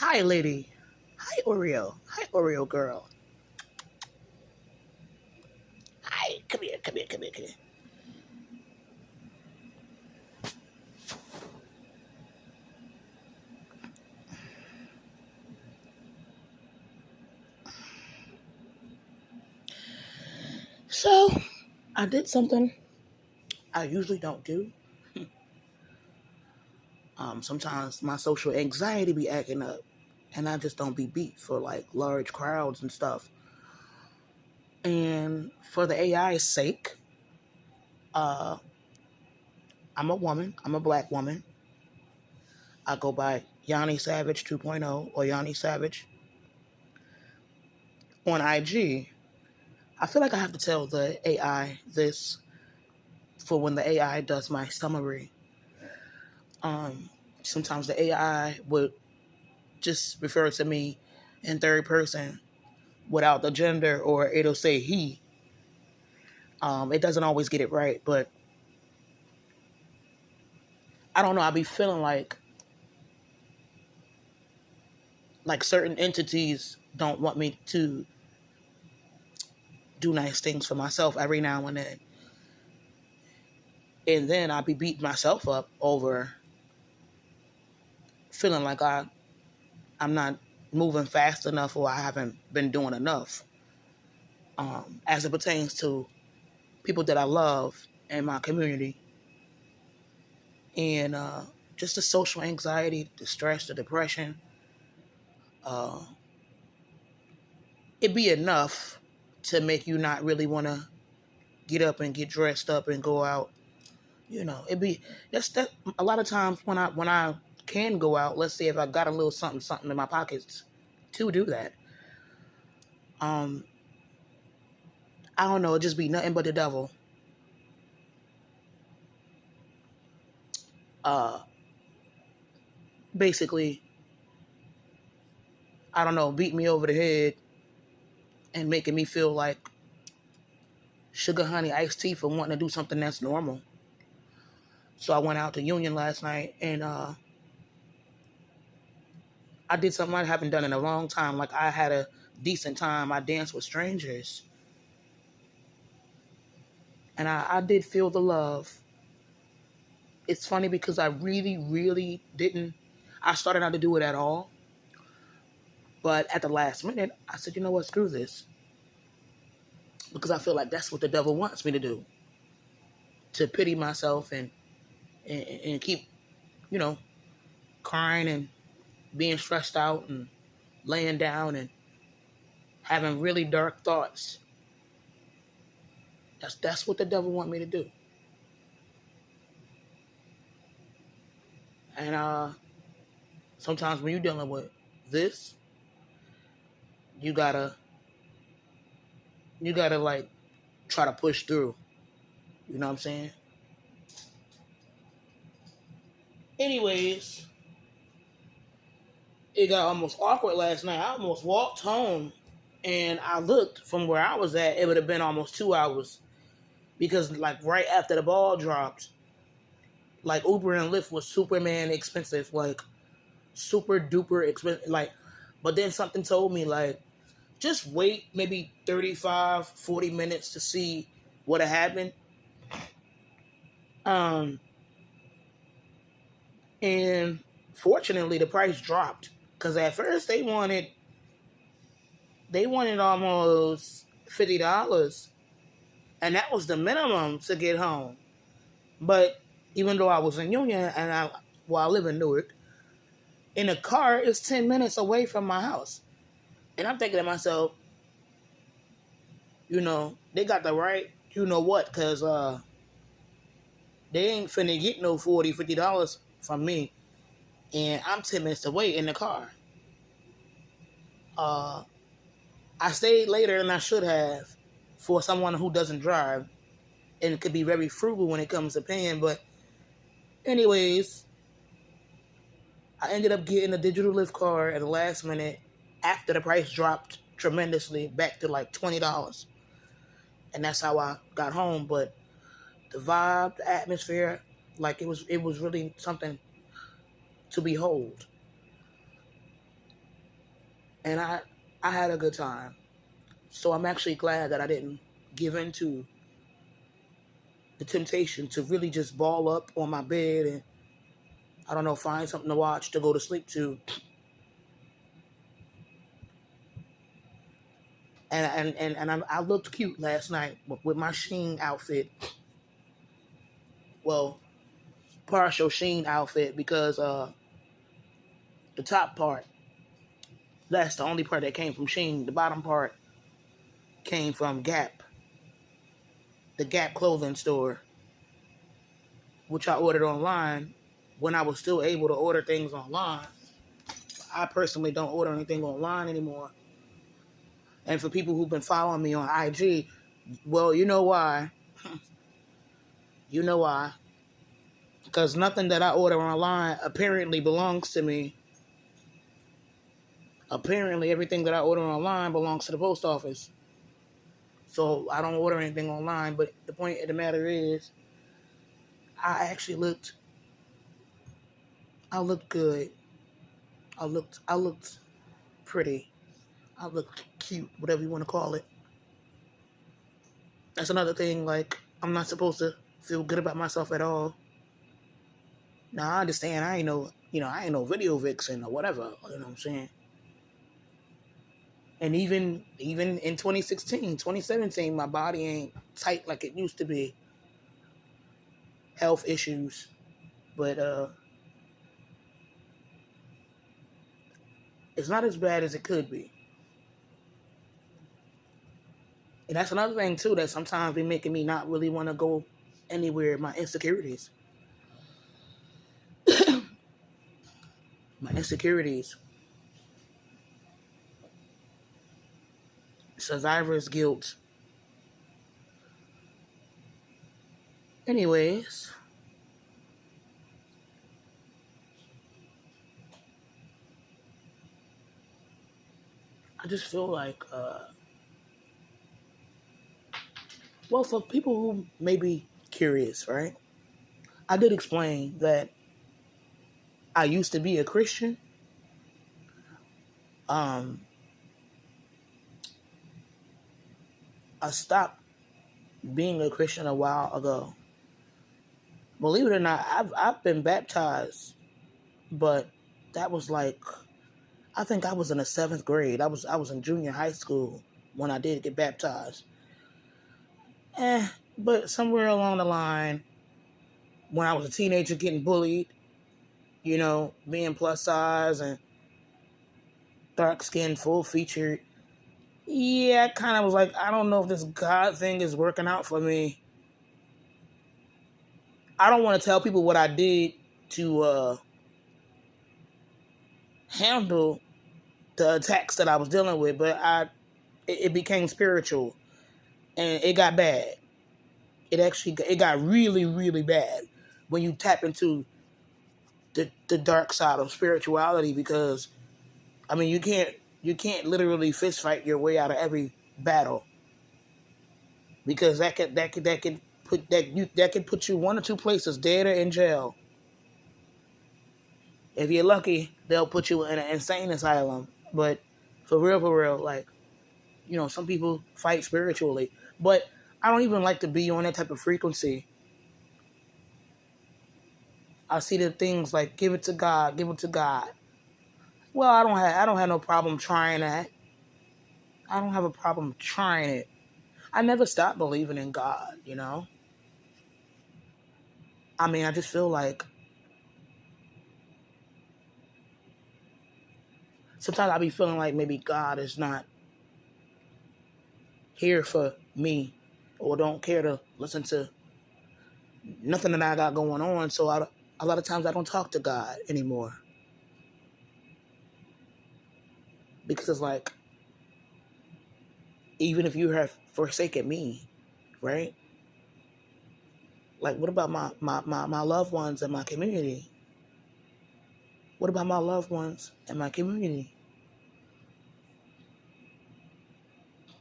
Hi, lady. Hi, Oreo. Hi, Oreo girl. Hi, come here, come here, come here, come here. So, I did something I usually don't do. Sometimes my social anxiety be acting up, and I just don't be beat for like large crowds and stuff. And for the AI's sake, uh, I'm a woman. I'm a black woman. I go by Yanni Savage 2.0 or Yanni Savage on IG. I feel like I have to tell the AI this for when the AI does my summary. Um, Sometimes the AI would just refer to me in third person without the gender, or it'll say he. It doesn't always get it right, but I don't know. I be feeling like certain entities don't want me to do nice things for myself every now and then I be beating myself up over feeling like I'm not moving fast enough or I haven't been doing enough as it pertains to people that I love in my community. And just the social anxiety, the stress, the depression, uh, it'd be enough to make you not really want to get up and get dressed up and go out. You know, it'd be that's that. A lot of times when I can go out, let's say if I got a little something in my pockets to do that, um, I don't know, it'd just be nothing but the devil. Uh, Basically, I don't know, beat me over the head and making me feel like sugar honey iced tea for wanting to do something that's normal. So I went out to Union last night and I did something I haven't done in a long time. Like I had a decent time. I danced with strangers. And I did feel the love. It's funny because I really, really didn't. I started not to do it at all. But at the last minute, I said, you know what, screw this. Because I feel like that's what the devil wants me to do. To pity myself and keep, you know, crying and being stressed out and laying down and having really dark thoughts. That's what the devil want me to do. And sometimes when you're dealing with this, you gotta like try to push through. You know what I'm saying? Anyways, it got almost awkward last night. I almost walked home and I looked from where I was at, it would have been almost 2 hours. Because like right after the ball dropped, like Uber and Lyft was Superman expensive, like super duper expensive. Like, but then something told me like, just wait maybe 35, 40 minutes to see what had happened. Um, and fortunately the price dropped. Cause at first they wanted almost $50. And that was the minimum to get home. But even though I was in Union and I live in Newark, in a car, it's 10 minutes away from my house. And I'm thinking to myself, they got the right, you know what, because they ain't finna get no $40, $50 from me. And I'm 10 minutes away in the car. Uh, I stayed later than I should have for someone who doesn't drive and could be very frugal when it comes to paying. But anyways, I ended up getting a digital Lyft card at the last minute after the price dropped tremendously back to like $20. And that's how I got home. But the vibe, the atmosphere, like it was really something to behold. And I had a good time. So I'm actually glad that I didn't give in to the temptation to really just ball up on my bed and, I don't know, find something to watch to go to sleep to. And I looked cute last night with my Sheen outfit. Well, partial Sheen outfit because the top part, that's the only part that came from Sheen. The bottom part came from Gap, the Gap clothing store, which I ordered online when I was still able to order things online. I personally don't order anything online anymore. And for people who've been following me on IG, well, you know why. You know why. Because nothing that I order online apparently belongs to me. Apparently, everything that I order online belongs to the post office. So I don't order anything online. But the point of the matter is, I looked good. I looked pretty. I looked cute, whatever you want to call it. That's another thing, like, I'm not supposed to feel good about myself at all. Now, I understand I ain't no video vixen or whatever, you know what I'm saying? And even in 2016, 2017, my body ain't tight like it used to be. Health issues. But it's not as bad as it could be. And that's another thing, too, that sometimes be making me not really want to go anywhere, my insecurities. My insecurities. Survivor's guilt. Anyways. I just feel like, well, for people who may be curious, right? I did explain that I used to be a Christian. I stopped being a Christian a while ago. Believe it or not, I've been baptized, but that was like, I think I was in the 7th grade. I was in junior high school when I did get baptized. But somewhere along the line, when I was a teenager getting bullied, you know, being plus size and dark skinned, full featured, yeah, I kind of was like, I don't know if this God thing is working out for me. I don't want to tell people what I did to handle the attacks that I was dealing with, but it became spiritual, and it got bad. It got really, really bad when you tap into the dark side of spirituality, because I mean you can't literally fist fight your way out of every battle, because that could put you one or two places, dead or in jail. If you're lucky, they'll put you in an insane asylum. But for real, like, you know, some people fight spiritually. But I don't even like to be on that type of frequency. I see the things like, give it to God, give it to God. Well, I don't have no problem trying that. I don't have a problem trying it. I never stopped believing in God, you know? I mean, I just feel like sometimes I be feeling like maybe God is not here for me, or don't care to listen to nothing that I got going on. So a lot of times I don't talk to God anymore. Because it's like, even if you have forsaken me, right? Like, what about my loved ones and my community? What about my loved ones and my community?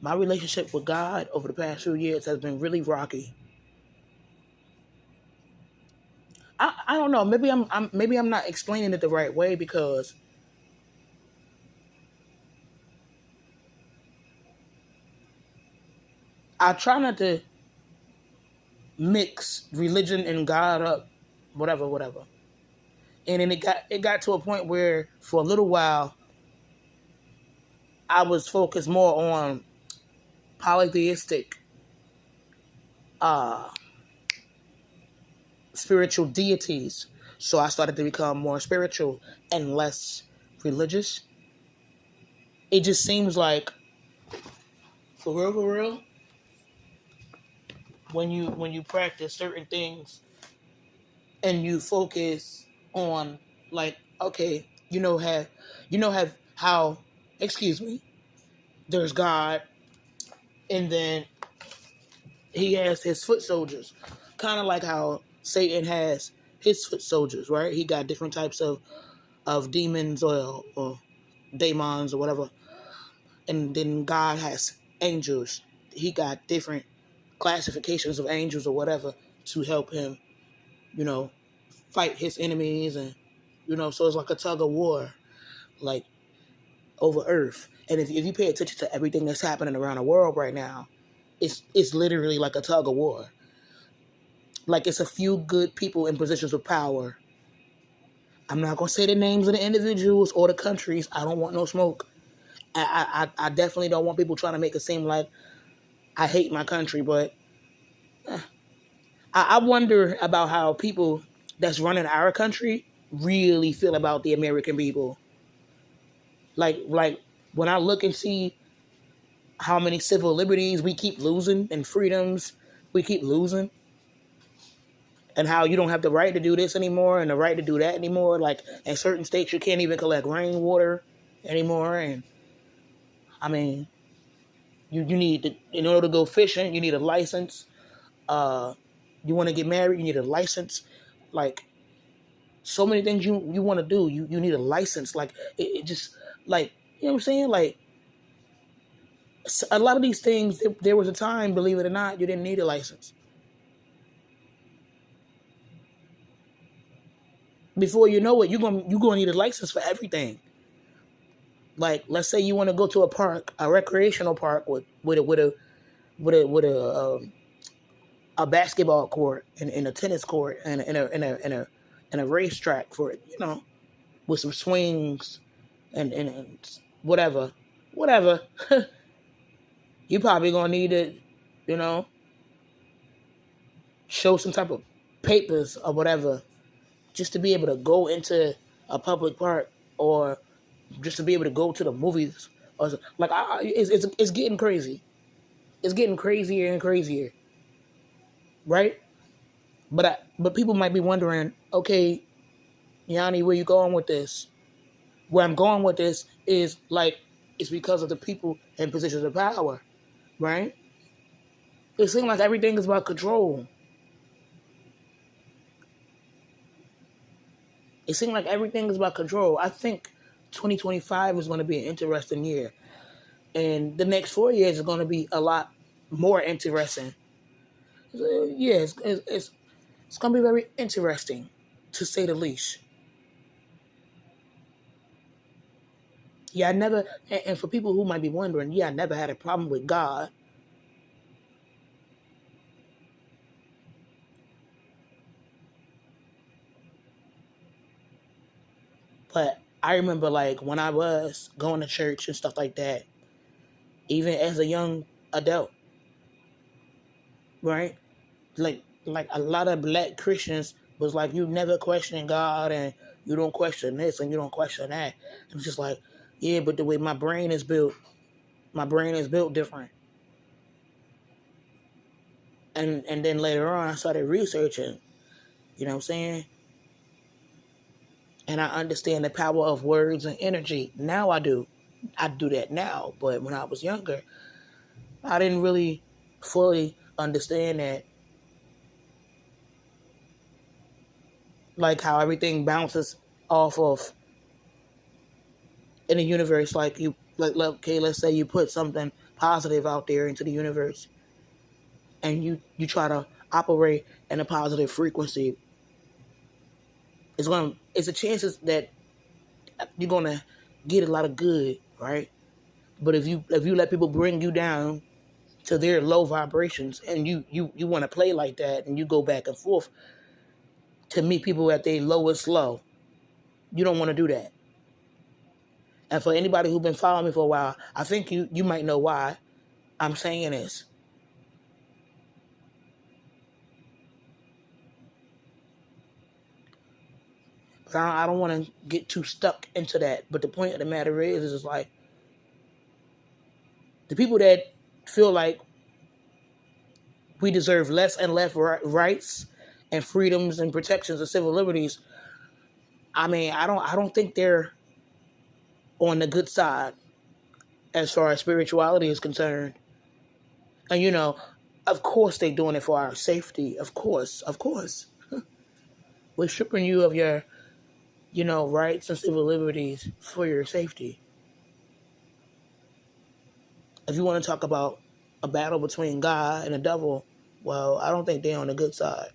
My relationship with God over the past few years has been really rocky. I don't know. Maybe I'm not explaining it the right way, because I try not to mix religion and God up, whatever. And then it got to a point where for a little while I was focused more on polytheistic uh spiritual deities. So I started to become more spiritual and less religious. It just seems like for real, when you practice certain things and you focus on, like, okay, have how, excuse me, there's God, and then he has his foot soldiers, kind of like how Satan has his foot soldiers, right? He got different types of demons or daemons or whatever, and then God has angels. He got different classifications of angels or whatever to help him, fight his enemies, and so it's like a tug of war, like over Earth. And if you pay attention to everything that's happening around the world right now, it's literally like a tug of war. Like, it's a few good people in positions of power. I'm not gonna say the names of the individuals or the countries. I don't want no smoke. I definitely don't want people trying to make it seem like I hate my country, but I wonder about how people that's running our country really feel about the American people. Like when I look and see how many civil liberties we keep losing and freedoms we keep losing, and how you don't have the right to do this anymore and the right to do that anymore. Like, in certain states, you can't even collect rainwater anymore. And I mean, you need to, in order to go fishing, you need a license. You want to get married, you need a license. Like, so many things you want to do, you need a license. Like, it just, like, you know what I'm saying? Like, a lot of these things, there was a time, believe it or not, you didn't need a license. Before you know it, you're gonna need a license for everything. Like, let's say you want to go to a park, a recreational park with a basketball court and a tennis court and a racetrack for it, with some swings and whatever. You probably gonna need to, show some type of papers or whatever, just to be able to go into a public park, or just to be able to go to the movies. Or, like, it's getting crazy. It's getting crazier and crazier, right? But people might be wondering, okay, Yanni, where you going with this? Where I'm going with this is, like, it's because of the people in positions of power, right? It seems like everything is about control. It seems like everything is about control. I think 2025 is going to be an interesting year. And the next 4 years is going to be a lot more interesting. So, yeah, it's going to be very interesting, to say the least. Yeah, I never, and for people who might be wondering, yeah, I never had a problem with God. But I remember, like, when I was going to church and stuff like that, even as a young adult, right? Like a lot of black Christians was like, you never question God, and you don't question this and you don't question that. It's just like, yeah, but the way my brain is built different. And then later on, I started researching, you know what I'm saying? And I understand the power of words and energy. Now I do that now. But when I was younger, I didn't really fully understand that. Like, how everything bounces off of in the universe. Like, okay, let's say you put something positive out there into the universe, and you try to operate in a positive frequency. It's a chances that you're gonna get a lot of good, right? But if you let people bring you down to their low vibrations, and you want to play like that, and you go back and forth to meet people at their lowest low. You don't want to do that. And for anybody who's been following me for a while, I think you might know why I'm saying this. But I don't want to get too stuck into that. But the point of the matter is like, the people that feel like we deserve less and less rights and freedoms and protections and civil liberties, I mean, I don't think they're on the good side as far as spirituality is concerned. And, you know, of course they're doing it for our safety. Of course. We're stripping you of your, you know, rights and civil liberties for your safety. If you want to talk about a battle between God and the devil, well, I don't think they're on the good side.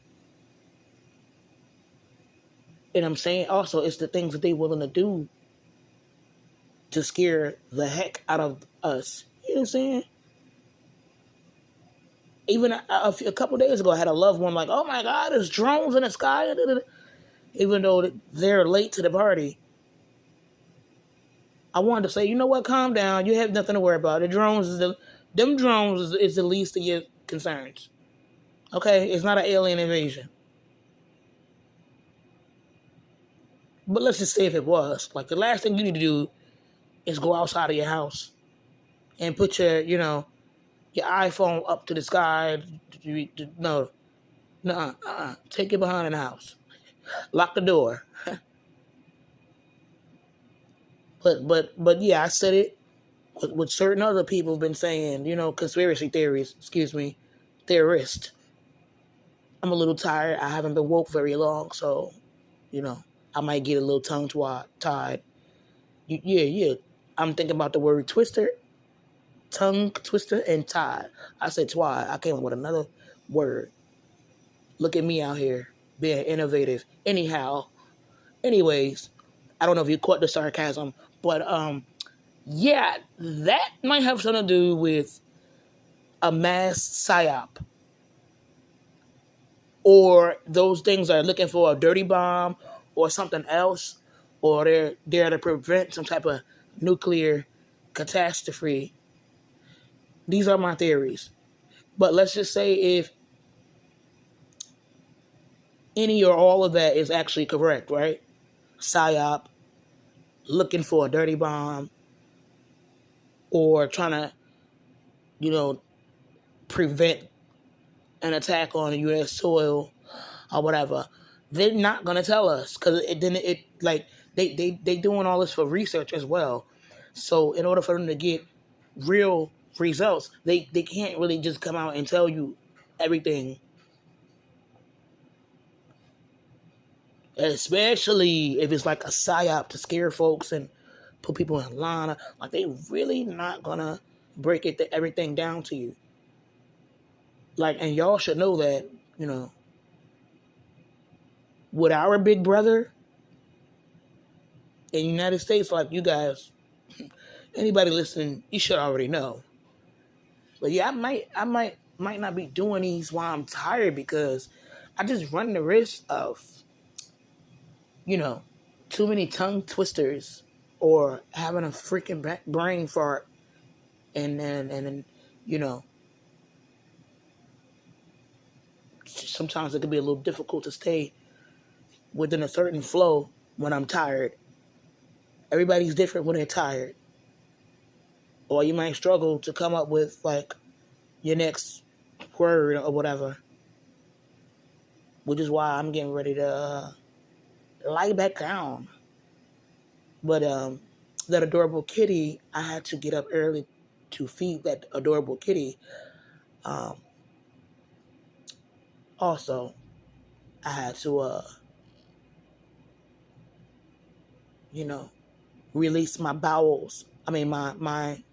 And I'm saying also, it's the things that they're willing to do to scare the heck out of us. You know what I'm saying? Even a couple days ago, I had a loved one like, oh my God, there's drones in the sky. Even though they're late to the party. I wanted to say, you know what, calm down. You have nothing to worry about. Them drones is the least of your concerns. Okay? It's not an alien invasion. But let's just say if it was. Like, the last thing you need to do is go outside of your house and put your, you know, your iPhone up to the sky. No. Take it behind the house. Lock the door. But yeah, I said it. What certain other people have been saying, you know, conspiracy theories, theorist. I'm a little tired. I haven't been woke very long, so, you know, I might get a little tongue tied. Yeah. I'm thinking about the word twister, tongue twister, and tied. I said twi. I came up with another word. Look at me out here being innovative. Anyways, I don't know if you caught the sarcasm, but yeah, that might have something to do with a mass psyop. Or those things are looking for a dirty bomb or something else, or they're there to prevent some type of nuclear catastrophe. These are my theories. But let's just say if any or all of that is actually correct, right? PSYOP, looking for a dirty bomb, or trying to, you know, prevent an attack on U.S. soil or whatever. They're not gonna tell us because they doing all this for research as well. So in order for them to get real results, they can't really just come out and tell you everything. Especially if it's like a psyop to scare folks and put people in line. Like, they really not gonna break everything down to you. Like, and y'all should know that, you know, with our big brother in the United States, like, you guys, anybody listening, you should already know. But yeah, I might not be doing these while I'm tired, because I just run the risk of, you know, too many tongue twisters or having a freaking brain fart, and then you know, sometimes it can be a little difficult to stay within a certain flow when I'm tired. Everybody's different when they're tired. Or you might struggle to come up with, like, your next word or whatever. Which is why I'm getting ready to lie back down. But that adorable kitty, I had to get up early to feed that adorable kitty. Also, I had to, you know, release my bowels. I mean, my